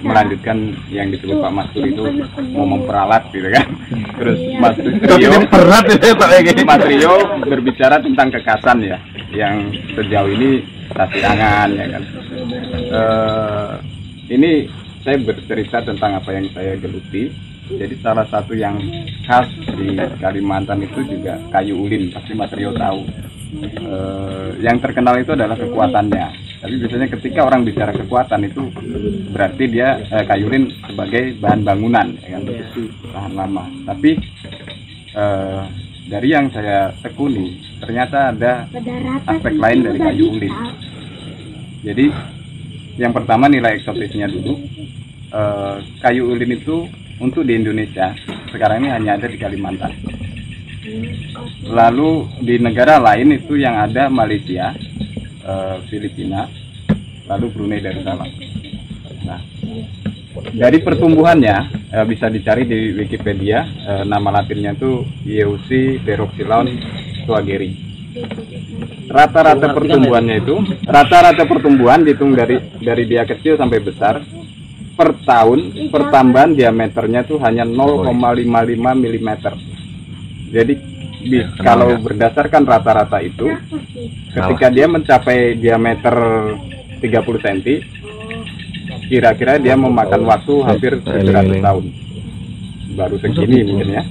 melanjutkan yang disebut Pak Mas Tur itu mau memperalat gitu kan. Terus Mas Rio berbicara tentang kekasan ya, yang sejauh ini sapi angan ya kan. Ini saya bercerita tentang apa yang saya geluti. Jadi salah satu yang khas di Kalimantan itu juga kayu ulin, pasti Mas Rio tahu. Yang terkenal itu adalah kekuatannya. Tapi biasanya ketika orang bicara kekuatan itu berarti dia kayu ulin sebagai bahan bangunan, ya kan, tahan lama. Tapi dari yang saya tekuni ternyata ada aspek lain dari kayu ulin. Jadi yang pertama nilai eksotisnya dulu. Kayu ulin itu untuk di Indonesia sekarang ini hanya ada di Kalimantan. Lalu di negara lain itu yang ada Malaysia, Filipina, lalu Brunei Darussalam. Nah, dari pertumbuhannya bisa dicari di Wikipedia, nama latinnya itu Eusi Peroxylon Swageri. Rata-rata pertumbuhan dihitung dari dia kecil sampai besar. Per tahun pertambahan diameternya tuh hanya 0,55 mm. Jadi kalau berdasarkan rata-rata itu, ketika dia mencapai diameter 30 cm, kira-kira dia memakan waktu hampir 700 tahun baru segini mungkin ya.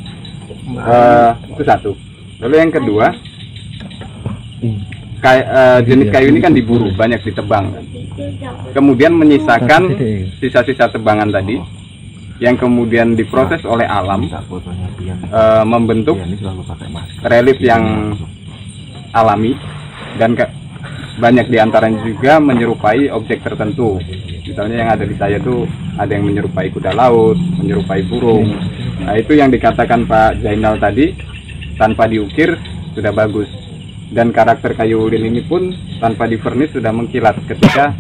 Itu satu. Lalu yang kedua, jenis kayu ini kan diburu, banyak ditebang kan. Kemudian menyisakan sisa-sisa tebangan tadi yang kemudian diproses oleh alam, membentuk relief yang alami, dan banyak diantaranya juga menyerupai objek tertentu. Misalnya yang ada di saya itu ada yang menyerupai kuda laut, menyerupai burung. Nah, itu yang dikatakan Pak Jainal tadi, tanpa diukir sudah bagus. Dan karakter kayu ulin ini pun tanpa divernis sudah mengkilat ketika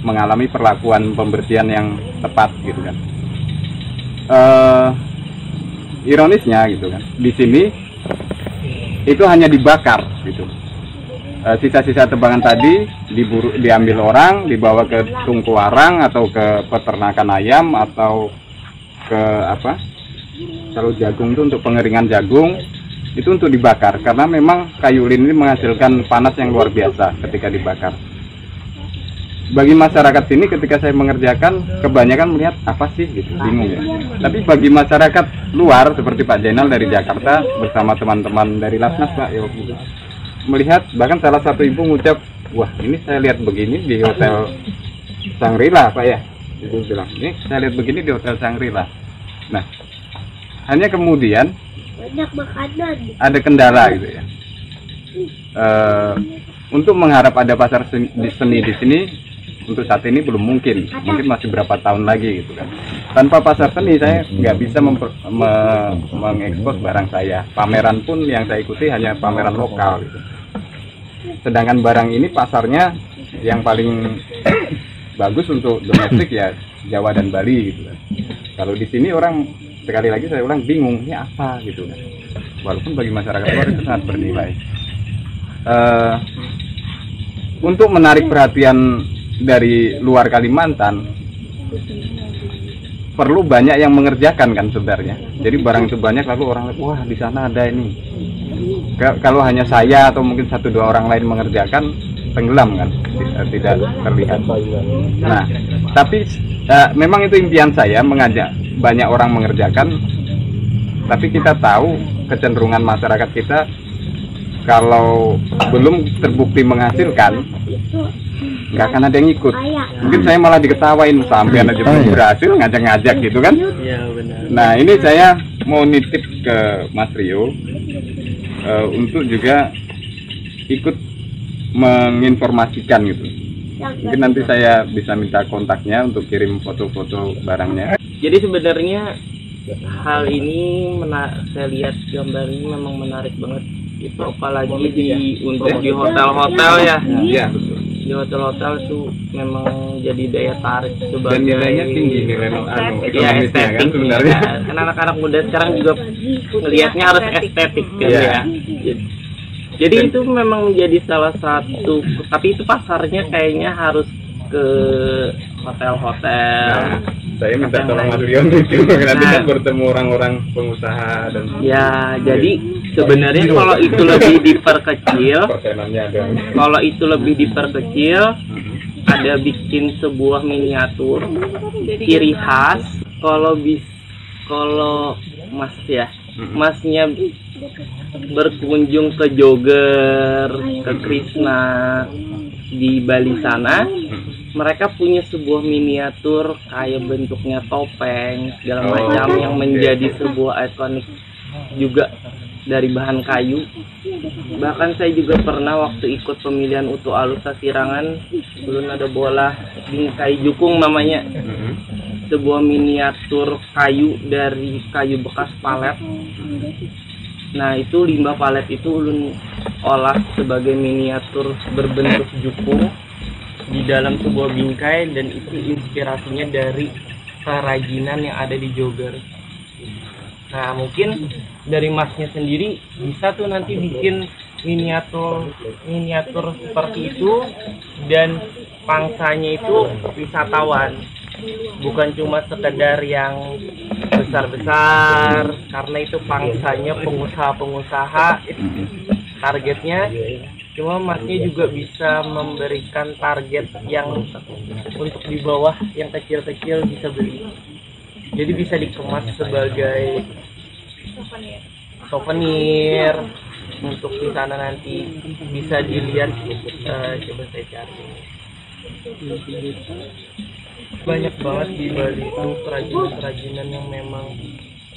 mengalami perlakuan pembersihan yang tepat gitu kan. Ironisnya gitu kan, di sini itu hanya dibakar gitu. Sisa-sisa tebangan tadi diambil orang, dibawa ke tungku arang atau ke peternakan ayam atau ke kalau jagung itu untuk pengeringan jagung. Itu untuk dibakar, karena memang kayu ulin ini menghasilkan panas yang luar biasa ketika dibakar. Bagi masyarakat sini ketika saya mengerjakan, kebanyakan melihat apa sih gitu, bingung ya. Tapi bagi masyarakat luar seperti Pak Jainal dari Jakarta bersama teman-teman dari Lasnas Pak, ya, melihat, bahkan salah satu ibu ngucap, wah ini saya lihat begini di Hotel Shangri-La Pak ya. Ibu bilang, ini saya lihat begini di Hotel Shangri-La. Nah, hanya kemudian ada kendala gitu ya. Untuk mengharap ada pasar seni di sini untuk saat ini belum mungkin masih berapa tahun lagi gitu kan. Tanpa pasar seni saya nggak bisa mengekspos barang saya. Pameran pun yang saya ikuti hanya pameran lokal gitu. Sedangkan barang ini pasarnya yang paling bagus untuk domestik ya Jawa dan Bali gitu kan. Kalau di sini orang, sekali lagi saya ulang, bingung ini apa gitu kan. Walaupun bagi masyarakat luar itu sangat bernilai. Untuk menarik perhatian dari luar Kalimantan perlu banyak yang mengerjakan kan sebenarnya. Jadi barang itu banyak lalu orang, wah di sana ada ini. Kalau hanya saya atau mungkin 1-2 orang lain mengerjakan, tenggelam kan, tidak terlihat. Nah, tapi memang itu impian saya, mengajak banyak orang mengerjakan. Tapi kita tahu kecenderungan masyarakat kita kalau belum terbukti menghasilkan, nggak akan ada yang ikut. Mungkin saya malah diketawain, sampean aja belum berhasil ngajak-ngajak gitu kan. Nah, ini saya mau nitip ke Mas Rio untuk juga ikut menginformasikan gitu. Mungkin nanti saya bisa minta kontaknya untuk kirim foto-foto barangnya. Jadi sebenarnya hal ini saya lihat gambar ini memang menarik banget. Itu apalagi untuk di hotel-hotel ya. Iya, betul. Di hotel-hotel itu memang jadi daya tarik sebagai, dan nilainya tinggi, nilai estetik kan sebenarnya. Kan anak-anak muda sekarang juga melihatnya harus estetik kan ya. Jadi itu memang menjadi salah satu, tapi itu pasarnya kayaknya harus ke hotel-hotel. Nah, saya minta tolong Mas Rion itu nanti Nah. bertemu orang-orang pengusaha dan Ya, jadi sebenarnya kalau itu lebih diperkecil, persenannya ada. kalau itu lebih diperkecil, ada bikin sebuah miniatur ciri khas. Kalau Mas ya, Masnya berkunjung ke Jogger, ke Krishna di Bali sana, mereka punya sebuah miniatur kayak bentuknya topeng segala macam yang menjadi sebuah ikonik juga dari bahan kayu. Bahkan saya juga pernah waktu ikut pemilihan Utu Alusa Sirangan, belum ada bola bingkai jukung namanya, sebuah miniatur kayu dari kayu bekas palet. Nah, itu limbah palet itu ulun olah sebagai miniatur berbentuk jukung di dalam sebuah bingkai, dan itu inspirasinya dari kerajinan yang ada di Jogger. Nah, mungkin dari Masnya sendiri bisa tuh nanti bikin miniatur seperti itu, dan pangsanya itu wisatawan, bukan cuma sekedar yang besar-besar, karena itu pangsanya pengusaha-pengusaha. Targetnya cuma Masnya juga bisa memberikan target yang untuk di bawah, yang kecil-kecil bisa beli, jadi bisa dikemas sebagai souvenir untuk di sana nanti bisa dilihat. Coba saya cari, banyak banget di Bali itu kerajinan-kerajinan yang memang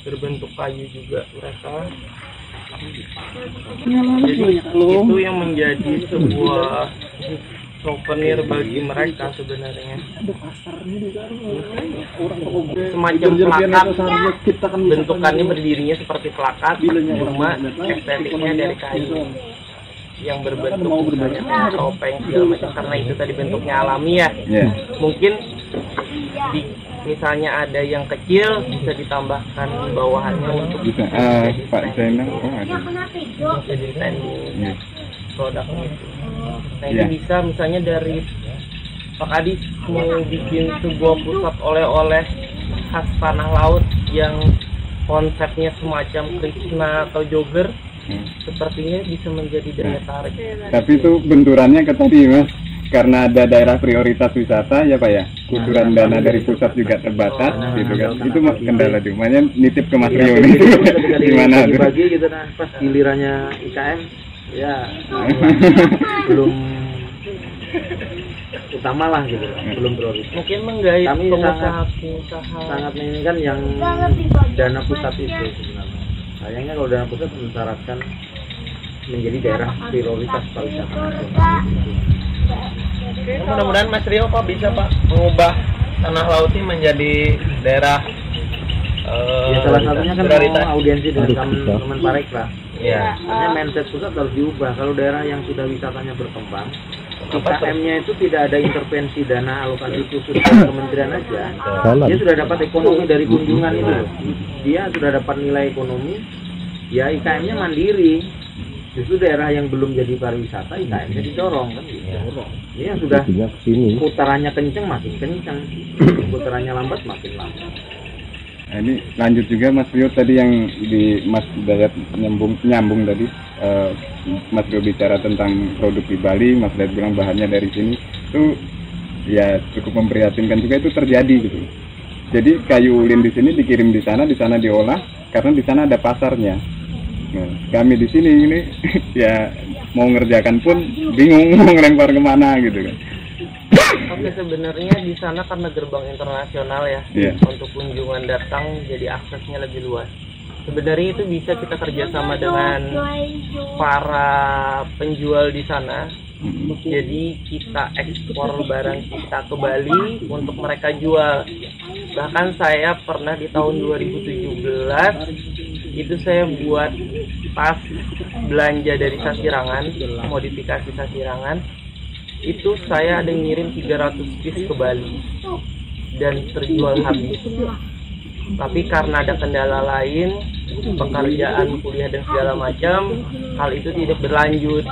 berbentuk kayu juga mereka. Jadi itu yang menjadi sebuah souvenir bagi mereka sebenarnya. Semacam plakat, bentukannya berdirinya seperti plakat, cuma estetiknya dari kayu yang berbentuk misalnya topeng segala macam, karena itu tadi bentuknya alami ya. Mungkin misalnya ada yang kecil bisa ditambahkan bawahannya untuk Bisa, Pak Zainal, ada. jadi standing produknya itu. Nah, Iya. itu bisa misalnya dari Pak Kadis mau bikin sebuah pusat oleh-oleh khas tanah laut yang konsepnya semacam Krishna atau Jogger, sepertinya bisa menjadi daya tarik. Tapi itu benturannya ke tadi Mas, karena ada daerah prioritas wisata ya Pak ya, kucuran dana dari pusat juga terbatas gitu kan. Itu Mas kendala tuh, makanya nitip ke Mas Rio nih. Gimana tuh? Dibagi gitu, nah pas gilirannya IKM ya belum utama lah gitu, belum prioritas. Mungkin menggait Kami pengusaha-pengusaha. Sangat menginginkan yang dana pusat itu sebenarnya. Sayangnya kalau dana pusat mensyaratkan menjadi daerah prioritas pariwisata. Mudah-mudahan Mas Rio Pak bisa Pak mengubah tanah laut ini menjadi daerah Ya salah satunya kan prioritas. mau audiensi dengan teman Parekraf. Ya. Makanya mindset pusat harus diubah. Kalau daerah yang sudah wisatanya berkembang, IKM-nya itu tidak ada intervensi dana alokasi khusus dari kementerian aja. Dia sudah dapat ekonomi dari kunjungan itu. Dia sudah dapat nilai ekonomi. Ya IKM-nya mandiri. Justru daerah yang belum jadi pariwisata IKM-nya didorong kan gitu. Ini yang sudah putarannya kenceng makin kenceng, putarannya lambat makin lambat. Nah, ini lanjut juga Mas Rio tadi yang di Mas Dayat nyambung tadi, Mas Rio bicara tentang produk di Bali, Mas Dayat bilang bahannya dari sini, itu ya cukup memprihatinkan juga itu terjadi gitu. Jadi kayu ulin di sini dikirim di sana diolah karena di sana ada pasarnya. Nah, kami di sini ini ya mau ngerjakan pun bingung mau ngelempar kemana gitu kan. Oke, sebenarnya di sana karena gerbang internasional ya, untuk kunjungan datang jadi aksesnya lebih luas. Sebenarnya itu bisa kita kerjasama dengan para penjual di sana. Jadi kita ekspor barang kita ke Bali untuk mereka jual. Bahkan saya pernah di tahun 2017 itu saya buat tas belanja dari Sasirangan, modifikasi Sasirangan. Itu saya ada ngirim 300 piece ke Bali dan terjual habis. Tapi karena ada kendala lain, pekerjaan kuliah dan segala macam, hal itu tidak berlanjut.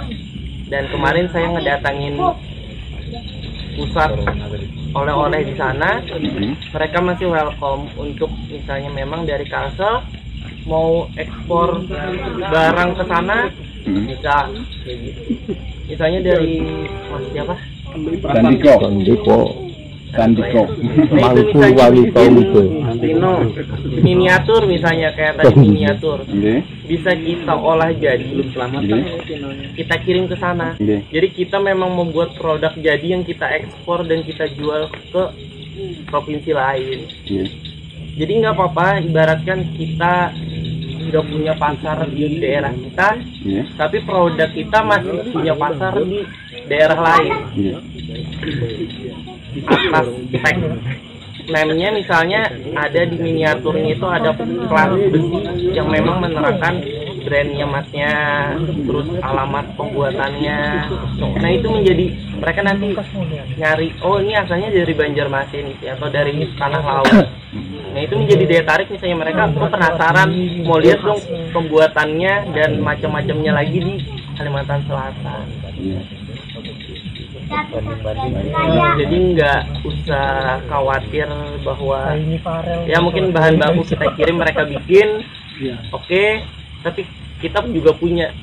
Dan kemarin saya ngedatangin pusat oleh-oleh di sana, mereka masih welcome untuk misalnya memang dari Kalsel mau ekspor barang ke sana bisa kayak gitu. Misalnya dari Mas siapa? Sandiko. Nah, itu misalnya miniatur misalnya kayak tadi miniatur bisa kita olah jadi kita kirim ke sana. Jadi kita memang membuat produk jadi yang kita ekspor dan kita jual ke provinsi lain. Jadi nggak apa-apa, ibaratkan kita udah punya pasar di daerah kita, tapi produk kita masih punya pasar di daerah lain. Atas spek lemnya misalnya ada di miniaturnya itu ada plat besi yang memang menerangkan brandnya Masnya, terus alamat pembuatannya. Nah itu menjadi mereka nanti nyari, oh ini asalnya dari Banjarmasin atau dari tanah laut. Nah itu menjadi daya tarik, misalnya mereka penasaran mau lihat dong pembuatannya dan macam-macamnya lagi di Kalimantan Selatan. Jadi nggak usah khawatir bahwa ya mungkin bahan baku kita kirim mereka bikin, oke, tapi kita juga punya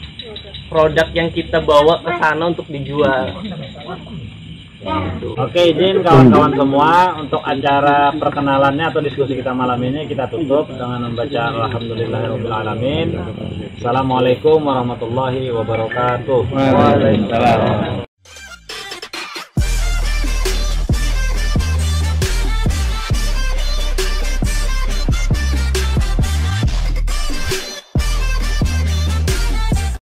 produk yang kita bawa ke sana untuk dijual. Oke, izin kawan-kawan semua, untuk acara perkenalannya atau diskusi kita malam ini kita tutup dengan membaca Alhamdulillahirabbil alamin. Assalamualaikum warahmatullahi wabarakatuh. Waalaikumsalam.